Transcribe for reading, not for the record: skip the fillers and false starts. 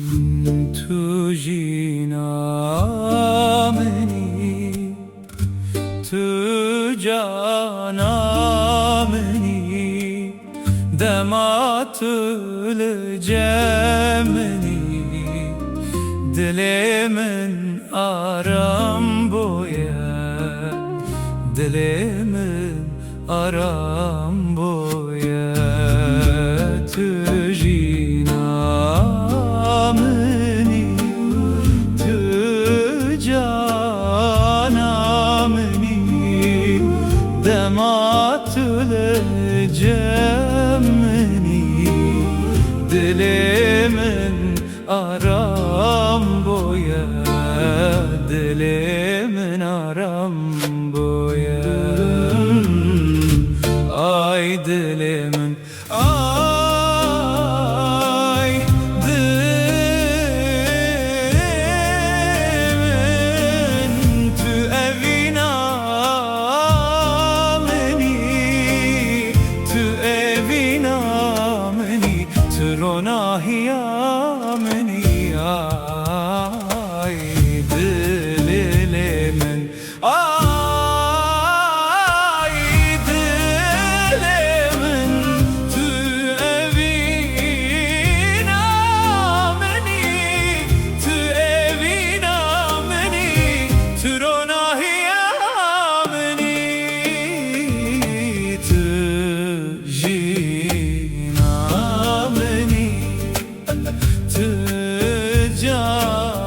Tu jinameni, tu canameni, dematul cemeni, dilimin aram boya, dilimin aram boya. Tu jinameni, tu canameni, dematul cemeni, dilimin aram boya, dilimin aram boya. Ay dilimin, ay dilimin, tu evinameni, tu evinameni, tu ronahiyameni. Ay dilimin, ay dilimin, tu evinameni, tu evinameni, tu ronahiyameni, tu jinameni, tu canameni,